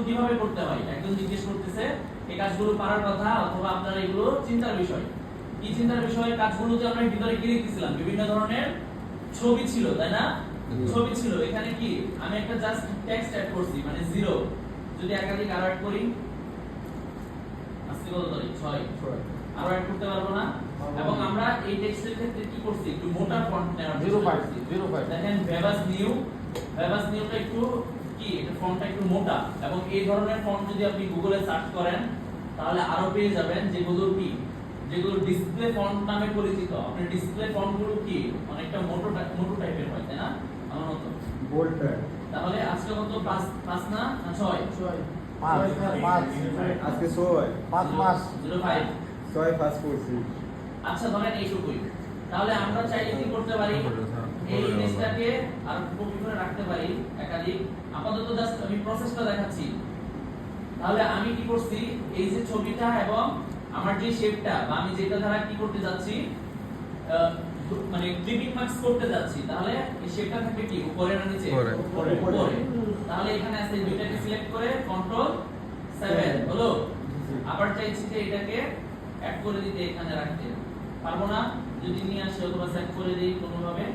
কিভাবে করতে হয় একজন জিজ্ঞেস করতেছে এই কাজগুলো পারার কথা অথবা আপনার এগুলো চিন্তার বিষয় কি চিন্তার বিষয় কাজগুলো যে আমরা ভিতরে কি লিখতেছিলাম বিভিন্ন ধরনের ছবি ছিল তাই না ছবি ছিল এখানে কি আমি একটা জাস্ট টেক্সট অ্যাড করছি মানে 0 যদি একাধিক আরো অ্যাড করি আজকে কত তারিখ 6 আরো অ্যাড করতে পারবো না এবং আমরা এই টেক্সটের ক্ষেত্রে কি করছি একটু মোটা ফন্ট নেওয়ার চেষ্টা করছি 05 দেখেন ভেবাস নিউটা একটু কি এটা ফন্টটা একটু মোটা এবং এই ধরনের ফন্ট যদি আপনি গুগলে সার্চ করেন তাহলে আরো পেয়ে যাবেন যেগুলো ডিসপ্লে ফন্ট নামে পরিচিত আপনি ডিসপ্লে ফন্টগুলো কি অনেকটা মোটো টাইপের হয় তাই না আমার মতো বোল্ড তাহলে আজকে কত 5 না 6 আজকে 5 মাস 05 6 পাস করছি। আচ্ছা ধরেন এইটুকুই তাহলে আমরা চাইলে কি করতে পারি এই ইমেজটাকে আর কপি করে রাখতে পারি একাধিক আপাতত জাস্ট আমি প্রসেসটা দেখাচ্ছি তাহলে আমি কি করছি এই যে ছবিটা এবং আমার যে শেপটা বা আমি যেটা দ্বারা কি করতে যাচ্ছি মানে ক্লিপিং মার্কস করতে যাচ্ছি তাহলে এই শেপটা থাকবে কি উপরে না নিচে উপরে তাহলে এখানে আছে দুইটাকে সিলেক্ট করে কন্ট্রোল 7 হলো আবার চাইছি যে এটাকে অ্যাড করে দিতে এখানে রাখতে পারবো না যদি নিয়ে আসি অথবা সেট করে দেই কোনো ভাবে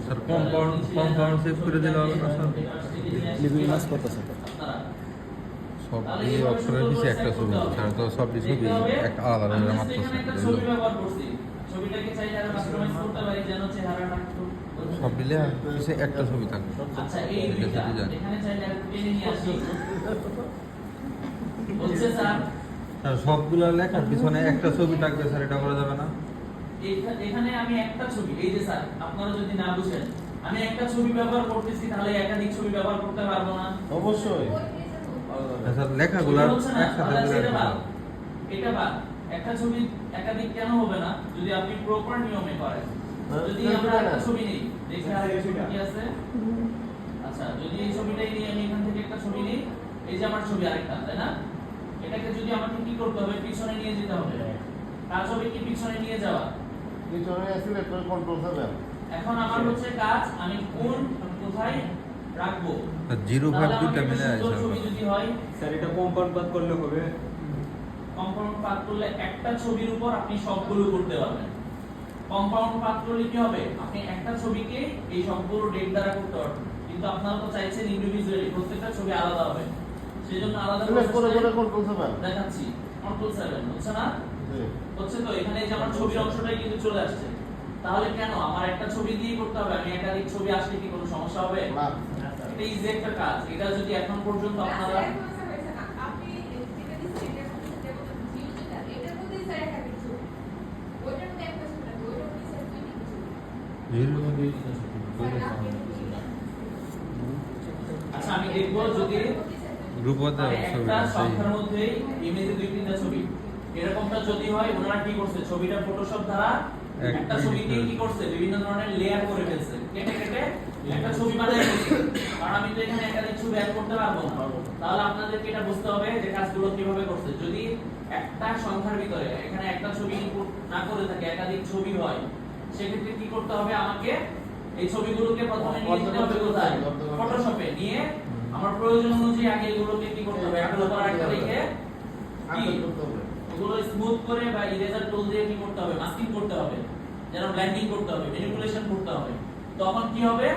স্যার কম্পাউন্ড সেভ করে দিলে হবে না স্যার লিভিং মাস কত আছে সব এই অপশনের নিচে একটা ছবি স্যার তো সব ছবি একটা আলাদা আলাদা মাত্র ছবি ব্যবহার করছি ছবিটাকে চাইলে আরো কাস্টমাইজ করতে পারি যেন চেহারাটা একটু সব মিলে নিচে একটা ছবি থাকবে আচ্ছা এই দুইটা এখানে চাইলে আর টেনে নিয়ে আসি বলছে স্যার স্যার সবগুলো লেখার পিছনে একটা ছবি থাকবে স্যার এটা করা যাবে না এখানে আমি একটা ছবি এই যে স্যার আপনারা যদি না বুঝেন আমি একটা ছবি ব্যবহার করতেছি তাহলে একাধিক ছবি ব্যবহার করতে পারবো না অবশ্যই স্যার লেখাগুলো একসাথে এটা বাদ একটা ছবি একাধিক কেন হবে না যদি আপনি প্রপার নিয়মে করেন যদি আমরা একটা ছবি নিই দেখি আর একটা ছবি কি আছে আচ্ছা যদি এই ছবিটাই নিই আমি এখান থেকে একটা ছবি নিই এই যে আমার ছবি আরেকটা তাই না এটাকে যদি আমাকে কি করতে হবে পিছনে নিয়ে যেতে হবে কাজ হবে কি পিছনে নিয়ে যাওয়া পিছনে সিলেক্ট করে কন্ট্রোল 7 এখন আমার হচ্ছে কাজ আমি কোথায় রাখবো 05 দুটো মিলে আছে ছবি যদি হয় স্যার এটা কম্পাউন্ড বাদ করলে হবে কম্পাউন্ড পাথ করলে একটা ছবির উপর আপনি সবগুলো করতে পারবেন কম্পাউন্ড পাথ করলে কি হবে আপনি একটা ছবিকে এই সবগুলো ডেট দ্বারা করতে পারবেন কিন্তু আপনারা তো চাইছেন ইন্ডিভিজুয়ালি প্রত্যেকটা ছবি আলাদা হবে সেজন্য আলাদা সিলেক্ট করে কন্ট্রোল 7 দেখাচ্ছি কন্ট্রোল 7 হচ্ছে না হচ্ছে তো এখানে যে আমার ছবির অংশটাই কিন্তু চলে আসছে তাহলে কেন আমার একটা ছবি দিয়ে করতে হবে আমি একাধিক ছবি আসলে কি কোনো সমস্যা হবে না এটা ইজি একটা কাজ এটা যদি এখন পর্যন্ত আপনারা আচ্ছা আমি দেখবো যদি গ্রুপতে ছবি একটা সংখ্যার মধ্যে ইমেজে দুই তিনটা ছবি এরকমটা যদি হয় ওনারা কি করছে ছবিটা ফটোশপ দ্বারা একটা ছবিকে কি করছে বিভিন্ন ধরনের লেয়ার করে ফেলছে কেটে কেটে একটা ছবি বানাই ফেলছে কারণ আমি তো এখানে একাধিক ছবি অ্যাড করতে পারবো না তাহলে আপনাদেরকে এটা বুঝতে হবে যে কাজগুলো কিভাবে করছে যদি একটা সংখ্যার ভিতরে এখানে একটা ছবি ইনপুট না করে থাকে একাধিক ছবি হয় সেক্ষেত্রে কি করতে হবে আমাকে এই ছবিগুলোকে প্রথমে নিয়ে যেতে হবে কোথায় ফটোশপে নিয়ে আমার প্রয়োজন অনুযায়ী আগে এগুলোকে কি করতে হবে একটা পর একটা লিখে কি এগুলো স্মুথ করে বা ইরেজার টুল দিয়ে কি করতে হবে মাস্কিং করতে হবে যেন ব্লেন্ডিং করতে হবে ম্যানিপুলেশন করতে হবে তখন কি হবে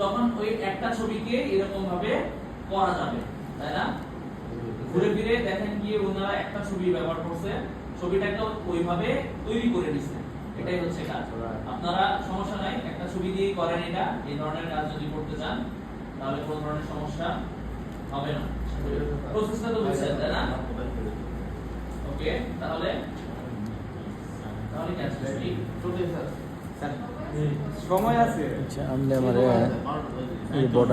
তখন ওই একটা ছবিকে এরকম ভাবে করা যাবে তাই না ঘুরে ফিরে দেখেন কি ওনারা একটা ছবি ব্যবহার করছে ছবিটাকে ওইভাবে তৈরি করে দিয়েছে এটাই হচ্ছে কাজ আপনারা সমস্যা নাই একটা ছবি দিয়ে করেন এটা এই ধরনের কাজ যদি করতে চান তাহলে কোনো ধরনের সমস্যা হবে না প্রসেসটা তো বুঝছেন তাই না ওকে তাহলে কি আছে সময় আছে আচ্ছা আমরা এই বর্ডার